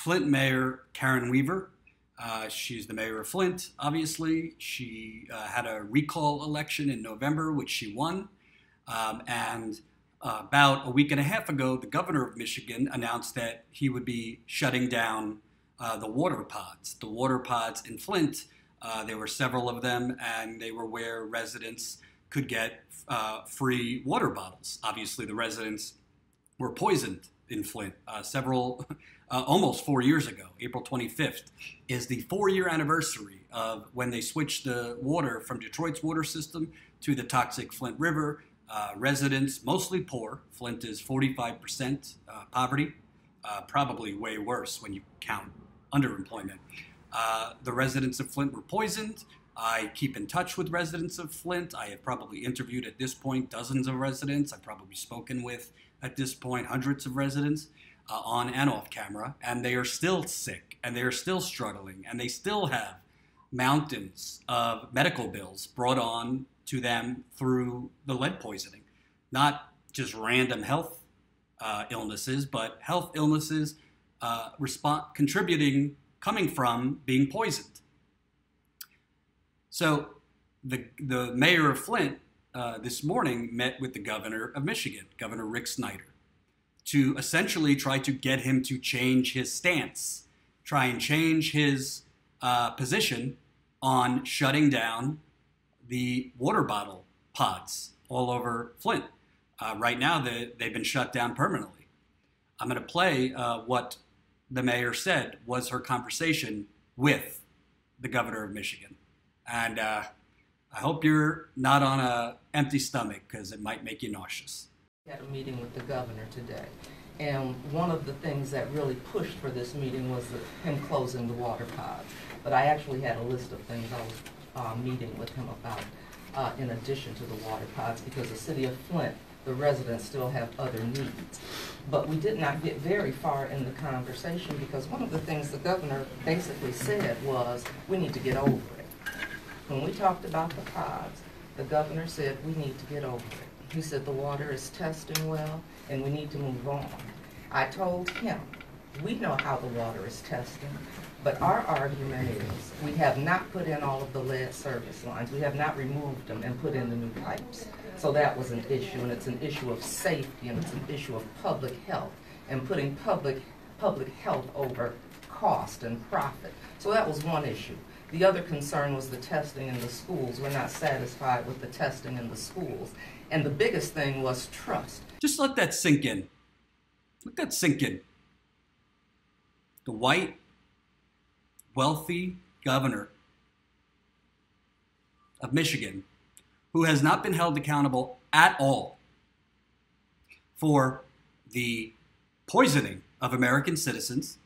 Flint Mayor Karen Weaver. She's the mayor of Flint, obviously. She had a recall election in November, which she won. And about a week and a half ago, the governor of Michigan announced that he would be shutting down the water pods. The water pods in Flint, there were several of them, and they were where residents could get free water bottles. Obviously, the residents were poisoned in Flint almost 4 years ago. April 25th is the 4-year anniversary of when they switched the water from Detroit's water system to the toxic Flint River. Residents, mostly poor, Flint is 45% poverty, probably way worse when you count underemployment. The residents of Flint were poisoned. I keep in touch with residents of Flint. I have probably interviewed at this point dozens of residents. I've probably spoken with, at this point, hundreds of residents on and off camera, and they are still sick, and they are still struggling, and they still have mountains of medical bills brought on to them through the lead poisoning. Not just random health illnesses, but health illnesses coming from being poisoned. So the mayor of Flint this morning met with the governor of Michigan, Governor Rick Snyder, to essentially try to get him to change his stance, try and change his position on shutting down the water bottle pods all over Flint. Right now, they've been shut down permanently. I'm going to play what the mayor said was her conversation with the governor of Michigan. And I hope you're not on an empty stomach, because it might make you nauseous. We had a meeting with the governor today, and one of the things that really pushed for this meeting was him closing the water pods. But I actually had a list of things I was meeting with him about in addition to the water pods, because the city of Flint, the residents still have other needs. But we did not get very far in the conversation, because one of the things the governor basically said was, we need to get over it. When we talked about the pods, the governor said, we need to get over it. He said the water is testing well, and we need to move on. I told him, we know how the water is testing, but our argument is we have not put in all of the lead service lines. We have not removed them and put in the new pipes. So that was an issue, and it's an issue of safety, and it's an issue of public health, and putting public health over cost and profit. So that was one issue. The other concern was the testing in the schools. We're not satisfied with the testing in the schools. And the biggest thing was trust. Just let that sink in. Let that sink in. The white, wealthy governor of Michigan, who has not been held accountable at all for the poisoning of American citizens,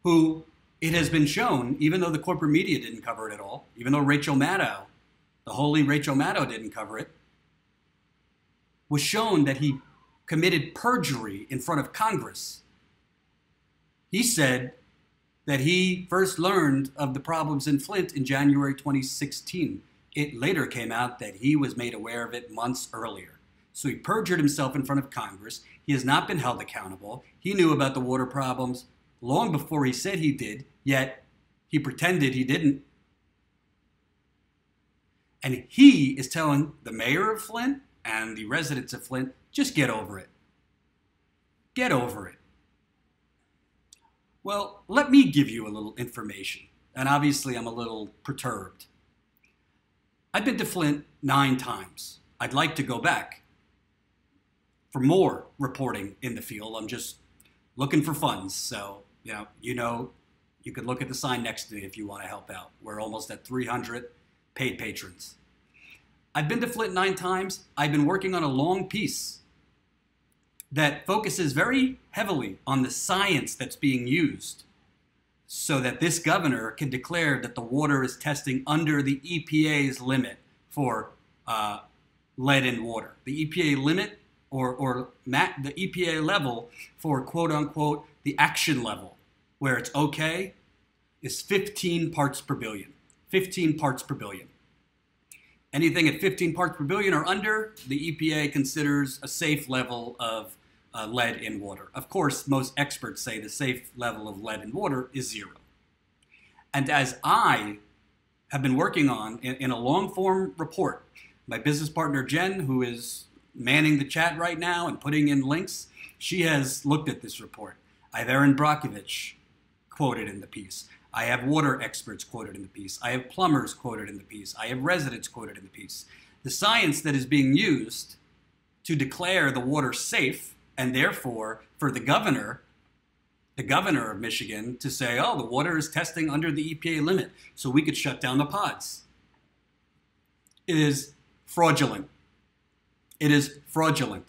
who it has been shown, even though the corporate media didn't cover it at all, even though Rachel Maddow, the holy Rachel Maddow, didn't cover it, was shown that he committed perjury in front of Congress. He said that he first learned of the problems in Flint in January 2016. It later came out that he was made aware of it months earlier. So he perjured himself in front of Congress. He has not been held accountable. He knew about the water problems long before he said he did, yet he pretended he didn't. And he is telling the mayor of Flint and the residents of Flint, just get over it. Get over it. Well, let me give you a little information. And obviously I'm a little perturbed. I've been to Flint 9 times. I'd like to go back for more reporting in the field. I'm just looking for funds. So, you could look at the sign next to me if you want to help out. We're almost at 300 paid patrons. I've been to Flint 9 times. I've been working on a long piece that focuses very heavily on the science that's being used so that this governor can declare that the water is testing under the EPA's limit for lead in water. The EPA limit or the EPA level for quote unquote the action level, where it's okay, is 15 parts per billion. 15 parts per billion. Anything at 15 parts per billion or under, the EPA considers a safe level of lead in water. Of course, most experts say the safe level of lead in water is 0. And as I have been working on in a long-form report, my business partner Jen, who is manning the chat right now and putting in links, she has looked at this report. I have Erin Brockovich quoted in the piece. I have water experts quoted in the piece. I have plumbers quoted in the piece. I have residents quoted in the piece. The science that is being used to declare the water safe, and therefore for the governor of Michigan, to say, oh, the water is testing under the EPA limit, so we could shut down the pods. It is fraudulent. It is fraudulent.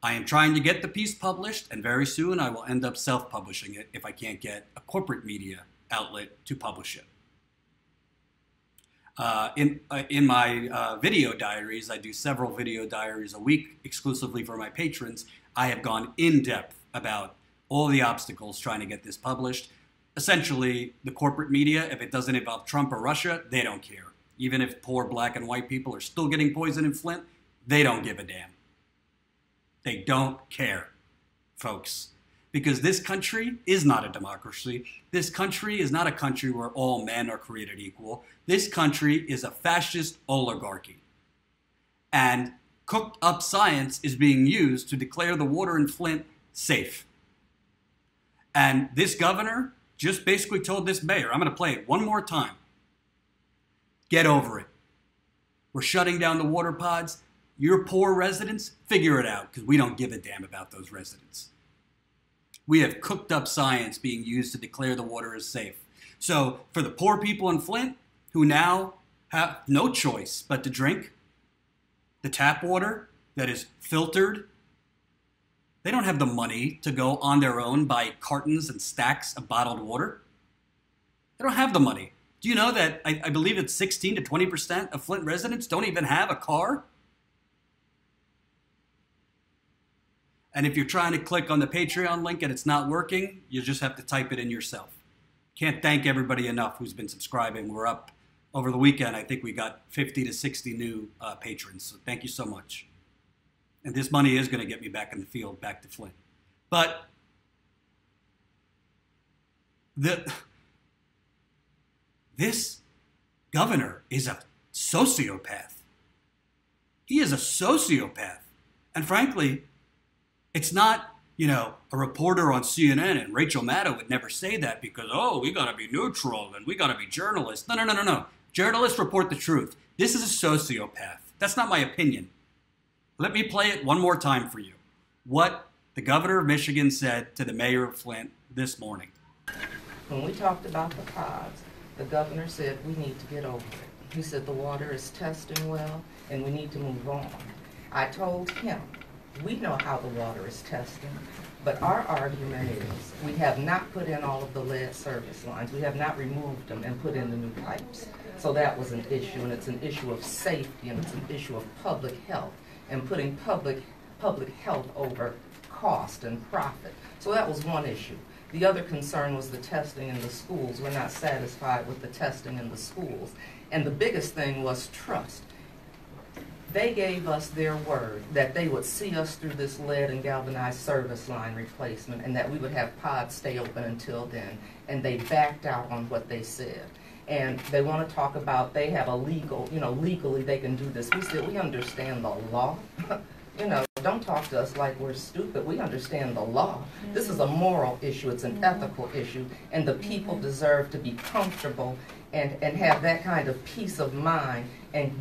I am trying to get the piece published, and very soon I will end up self-publishing it if I can't get a corporate media outlet to publish it. In my video diaries, I do several video diaries a week exclusively for my patrons. I have gone in depth about all the obstacles trying to get this published. Essentially, the corporate media, if it doesn't involve Trump or Russia, they don't care. Even if poor black and white people are still getting poison in Flint, they don't give a damn. They don't care, folks. Because this country is not a democracy. This country is not a country where all men are created equal. This country is a fascist oligarchy. And cooked up science is being used to declare the water in Flint safe. And this governor just basically told this mayor, I'm going to play it one more time. Get over it. We're shutting down the water pods. Your poor residents, figure it out, because we don't give a damn about those residents. We have cooked up science being used to declare the water is safe. So for the poor people in Flint, who now have no choice but to drink the tap water that is filtered, they don't have the money to go on their own buy cartons and stacks of bottled water. They don't have the money. Do you know that I believe it's 16 to 20% of Flint residents don't even have a car? And if you're trying to click on the Patreon link and it's not working, you just have to type it in yourself. Can't thank everybody enough who's been subscribing. We're up over the weekend. I think we got 50 to 60 new patrons. So thank you so much. And this money is going to get me back in the field, back to Flint. But this governor is a sociopath. He is a sociopath. And frankly, it's not, a reporter on CNN, and Rachel Maddow would never say that because, oh, we got to be neutral and we got to be journalists. No. Journalists report the truth. This is a sociopath. That's not my opinion. Let me play it one more time for you. What the governor of Michigan said to the mayor of Flint this morning. When we talked about the pods, the governor said we need to get over it. He said the water is testing well and we need to move on. I told him, we know how the water is testing, but our argument is we have not put in all of the lead service lines. We have not removed them and put in the new pipes. So that was an issue, and it's an issue of safety, and it's an issue of public health, and putting public health over cost and profit. So that was one issue. The other concern was the testing in the schools. We're not satisfied with the testing in the schools. And the biggest thing was trust. They gave us their word that they would see us through this lead and galvanized service line replacement and that we would have pods stay open until then. And they backed out on what they said. And they want to talk about they have a legal, legally they can do this. We said we understand the law. Don't talk to us like we're stupid. We understand the law. This is a moral issue. It's an ethical issue. And the people deserve to be comfortable and have that kind of peace of mind and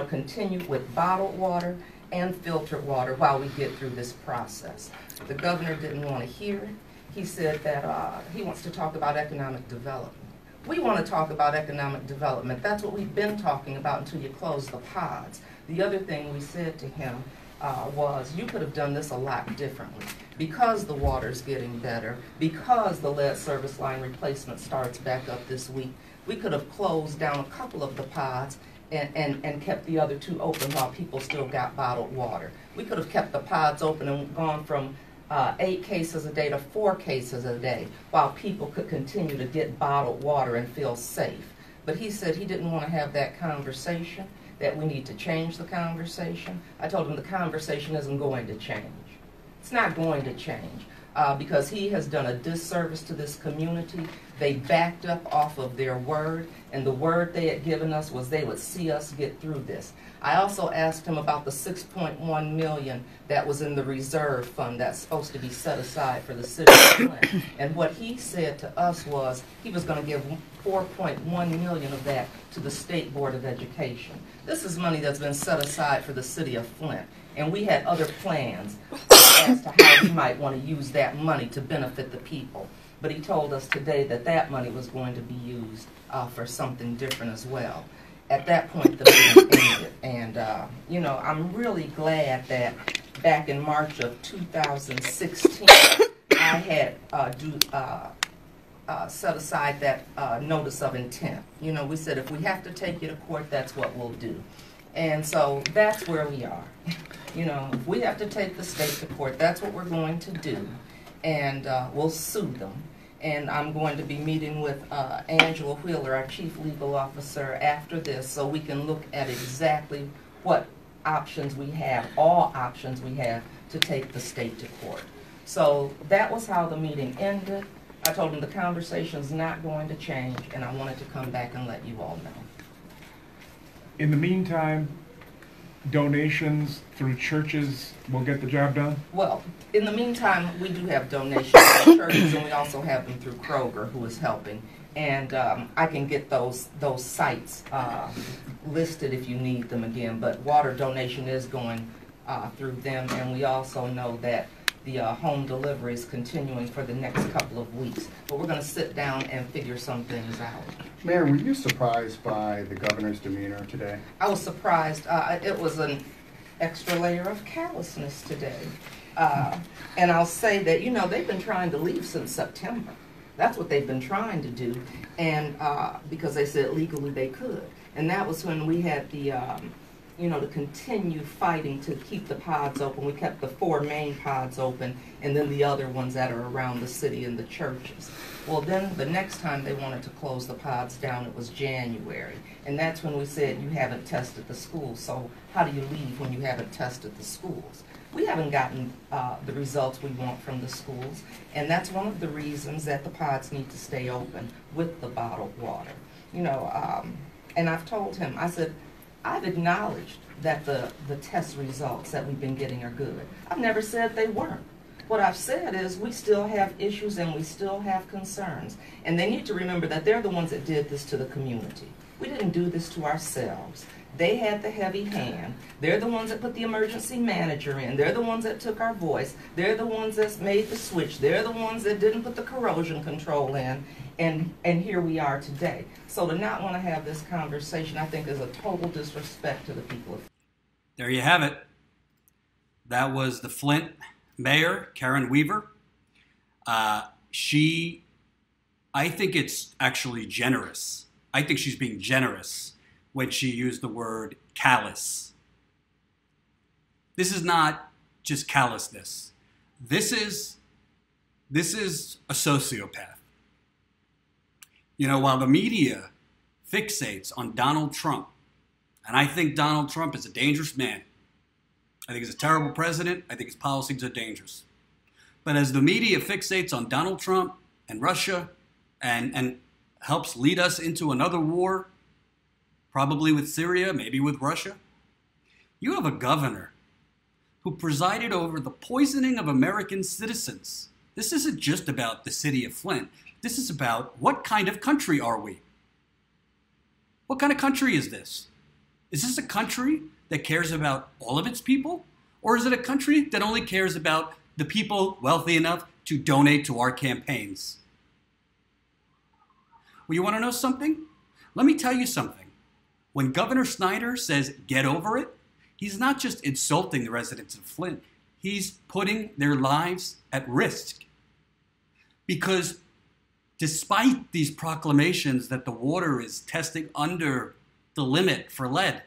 continue with bottled water and filtered water while we get through this process. The governor didn't want to hear it. He said that he wants to talk about economic development. We want to talk about economic development. That's what we've been talking about until you close the pods. The other thing we said to him was you could have done this a lot differently. Because the water's getting better, because the lead service line replacement starts back up this week, we could have closed down a couple of the pods and kept the other two open while people still got bottled water. We could have kept the pods open and gone from 8 cases a day to 4 cases a day while people could continue to get bottled water and feel safe. But he said he didn't want to have that conversation that we need to change the conversation. I told him the conversation isn't going to change. It's not going to change because he has done a disservice to this community. They backed up off of their word, and the word they had given us was they would see us get through this. I also asked him about the $6.1 million that was in the reserve fund that's supposed to be set aside for the city of Flint. And what he said to us was he was going to give $4.1 million of that to the State Board of Education. This is money that's been set aside for the city of Flint. And we had other plans as to how we might want to use that money to benefit the people. But he told us today that that money was going to be used for something different as well. At that point, the meeting ended. And, you know, I'm really glad that back in March of 2016, I had set aside that notice of intent. You know, we said if we have to take you to court, that's what we'll do. And so that's where we are. You know, if we have to take the state to court, that's what we're going to do. And we'll sue them. And I'm going to be meeting with Angela Wheeler, our chief legal officer, after this so we can look at exactly what options we have, all options we have to take the state to court. So that was how the meeting ended. I told him the conversation's not going to change, and I wanted to come back and let you all know. In the meantime, donations through churches will get the job done? Well, in the meantime, we do have donations from churches, and we also have them through Kroger, who is helping. And I can get those sites listed if you need them again. But water donation is going through them, and we also know that the home delivery is continuing for the next couple of weeks. But we're going to sit down and figure some things out. Mayor, were you surprised by the governor's demeanor today? I was surprised. It was an extra layer of callousness today. And I'll say that, you know, they've been trying to leave since September. That's what they've been trying to do, and because they said legally they could. And that was when we had the, you know, to continue fighting to keep the pods open. We kept the 4 main pods open, and then the other ones that are around the city and the churches. Well, then the next time they wanted to close the pods down, it was January. And that's when we said, you haven't tested the schools, so how do you leave when you haven't tested the schools? We haven't gotten the results we want from the schools, and that's one of the reasons that the pods need to stay open with the bottled water. You know, and I've told him, I said, I've acknowledged that the test results that we've been getting are good. I've never said they weren't. What I've said is we still have issues and we still have concerns. And they need to remember that they're the ones that did this to the community. We didn't do this to ourselves. They had the heavy hand. They're the ones that put the emergency manager in. They're the ones that took our voice. They're the ones that made the switch. They're the ones that didn't put the corrosion control in. And here we are today. So to not want to have this conversation, I think, is a total disrespect to the people of Flint. There you have it. That was the Flint mayor, Karen Weaver. I think it's actually generous. I think she's being generous when she used the word callous. This is not just callousness. This is a sociopath. You know, while the media fixates on Donald Trump, and I think Donald Trump is a dangerous man. I think he's a terrible president. I think his policies are dangerous. But as the media fixates on Donald Trump and Russia and helps lead us into another war, probably with Syria, maybe with Russia, you have a governor who presided over the poisoning of American citizens. This isn't just about the city of Flint. This is about what kind of country are we? What kind of country is this? Is this a country that cares about all of its people? Or is it a country that only cares about the people wealthy enough to donate to our campaigns? Well, you want to know something? Let me tell you something. When Governor Snyder says, get over it, he's not just insulting the residents of Flint. He's putting their lives at risk. Because despite these proclamations that the water is testing under the limit for lead,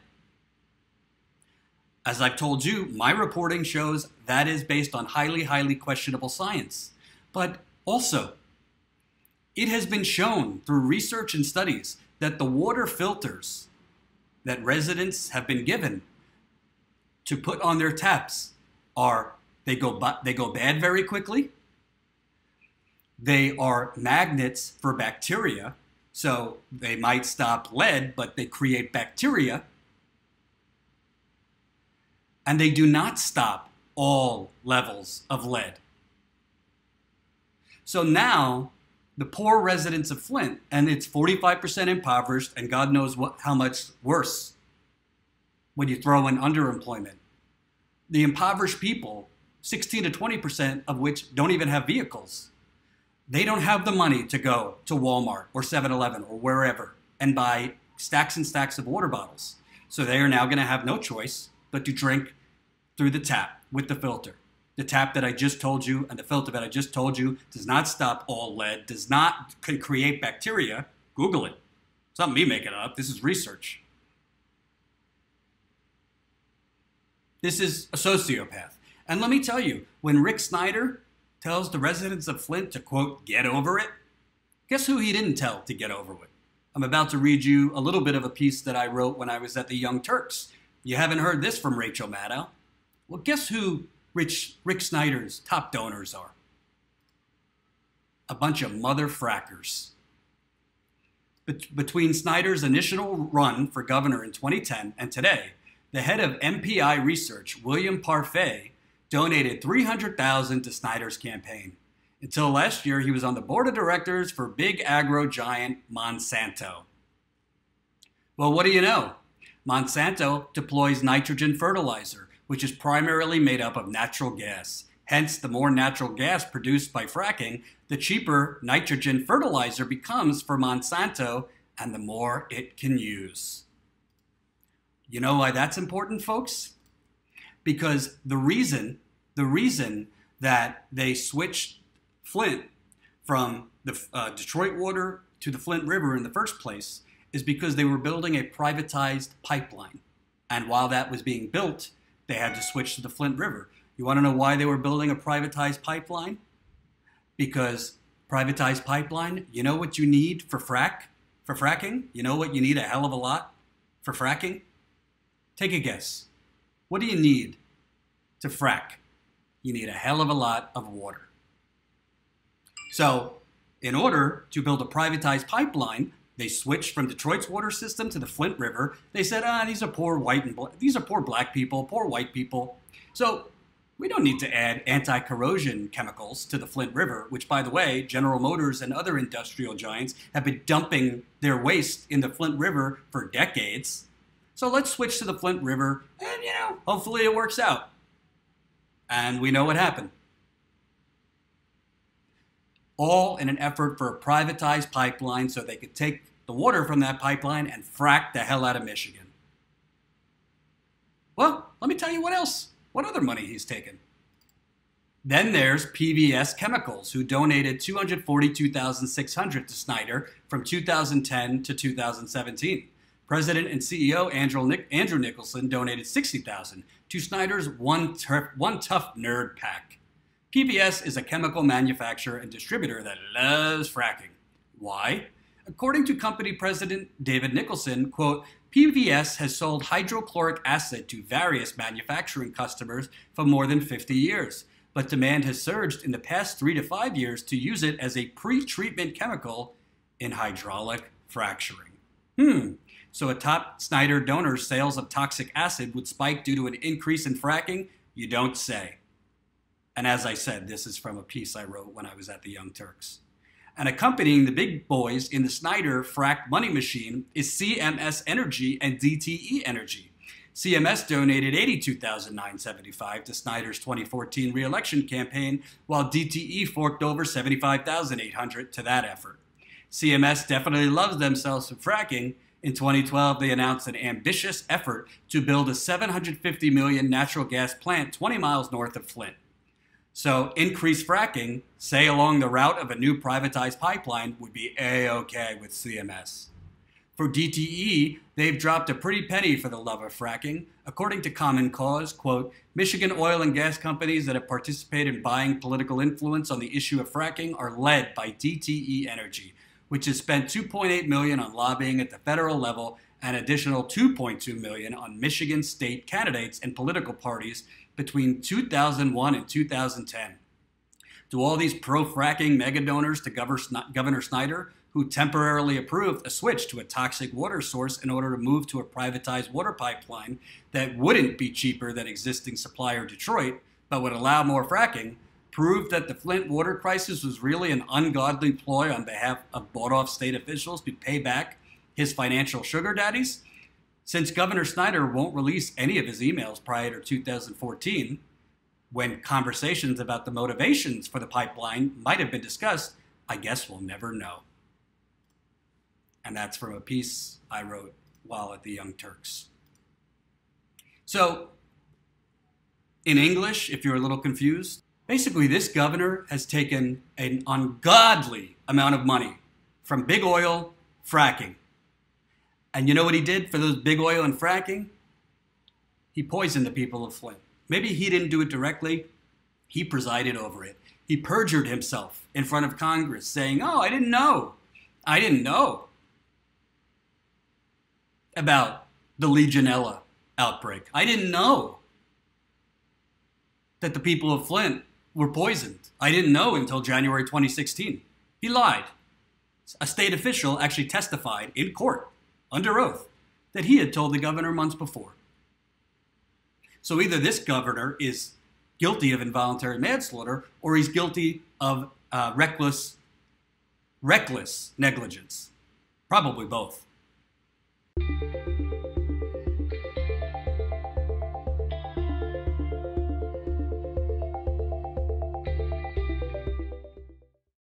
as I've told you, my reporting shows that is based on highly, highly questionable science. But also, it has been shown through research and studies that the water filters that residents have been given to put on their taps are they go bad very quickly. They are magnets for bacteria, so they might stop lead, but they create bacteria. And they do not stop all levels of lead. So now the poor residents of Flint, and it's 45% impoverished, and God knows how much worse when you throw in underemployment. The impoverished people, 16 to 20% of which don't even have vehicles. They don't have the money to go to Walmart or 7-Eleven or wherever and buy stacks and stacks of water bottles. So they are now going to have no choice but to drink through the tap with the filter. The tap that I just told you and the filter that I just told you does not stop all lead, can create bacteria. Google it. It's not me making it up. This is research. This is a sociopath. And let me tell you, when Rick Snyder tells the residents of Flint to, quote, get over it, guess who he didn't tell to get over it? I'm about to read you a little bit of a piece that I wrote when I was at the Young Turks. You haven't heard this from Rachel Maddow. Well, guess who Rick Snyder's top donors are? A bunch of mother frackers. Between Snyder's initial run for governor in 2010 and today, the head of MPI Research, William Parfait, donated $300,000 to Snyder's campaign. Until last year, he was on the board of directors for big agro giant Monsanto. Well, what do you know? Monsanto deploys nitrogen fertilizer, which is primarily made up of natural gas. Hence, the more natural gas produced by fracking, the cheaper nitrogen fertilizer becomes for Monsanto, and the more it can use. You know why that's important, folks? Because the reason that they switched Flint from the Detroit water to the Flint River in the first place is because they were building a privatized pipeline. And while that was being built, they had to switch to the Flint River. You want to know why they were building a privatized pipeline? Because privatized pipeline, you know what you need for fracking? You know what you need a hell of a lot for fracking? Take a guess. What do you need to frack? You need a hell of a lot of water. So in order to build a privatized pipeline, they switched from Detroit's water system to the Flint River. They said, these are poor black people, poor white people. So we don't need to add anti-corrosion chemicals to the Flint River, which, by the way, General Motors and other industrial giants have been dumping their waste in the Flint River for decades. So let's switch to the Flint River, and, hopefully it works out. And we know what happened. All in an effort for a privatized pipeline so they could take the water from that pipeline and frack the hell out of Michigan. Well, let me tell you what else. What other money he's taken. Then there's PVS Chemicals, who donated $242,600 to Snyder from 2010 to 2017. President and CEO Andrew Nicholson donated $60,000 to Snyder's One Tough Nerd PAC. PVS is a chemical manufacturer and distributor that loves fracking. Why? According to company president David Nicholson, quote, PVS has sold hydrochloric acid to various manufacturing customers for more than 50 years, but demand has surged in the past 3 to 5 years to use it as a pre-treatment chemical in hydraulic fracturing. So a top Snyder donor's sales of toxic acid would spike due to an increase in fracking? You don't say. And as I said, this is from a piece I wrote when I was at the Young Turks. And accompanying the big boys in the Snyder frack money machine is CMS Energy and DTE Energy. CMS donated $82,975 to Snyder's 2014 re-election campaign, while DTE forked over $75,800 to that effort. CMS definitely loves themselves for fracking. In 2012, they announced an ambitious effort to build a $750 million natural gas plant 20 miles north of Flint. So increased fracking, say along the route of a new privatized pipeline, would be A-OK with CMS. For DTE, they've dropped a pretty penny for the love of fracking. According to Common Cause, quote, Michigan oil and gas companies that have participated in buying political influence on the issue of fracking are led by DTE Energy, which has spent $2.8 million on lobbying at the federal level an additional $2.2 million on Michigan state candidates and political parties between 2001 and 2010. To all these pro-fracking mega donors to Governor Snyder, who temporarily approved a switch to a toxic water source in order to move to a privatized water pipeline that wouldn't be cheaper than existing supplier Detroit, but would allow more fracking, proved that the Flint water crisis was really an ungodly ploy on behalf of bought-off state officials to pay back his financial sugar daddies. Since Governor Snyder won't release any of his emails prior to 2014, when conversations about the motivations for the pipeline might have been discussed, I guess we'll never know. And that's from a piece I wrote while at the Young Turks. So, in English, if you're a little confused, basically this governor has taken an ungodly amount of money from big oil fracking. And you know what he did for those big oil and fracking? He poisoned the people of Flint. Maybe he didn't do it directly. He presided over it. He perjured himself in front of Congress saying, oh, I didn't know. I didn't know about the Legionella outbreak. I didn't know that the people of Flint were poisoned. I didn't know until January 2016. He lied. A state official actually testified in court under oath that he had told the governor months before. So either this governor is guilty of involuntary manslaughter or he's guilty of reckless negligence. Probably both.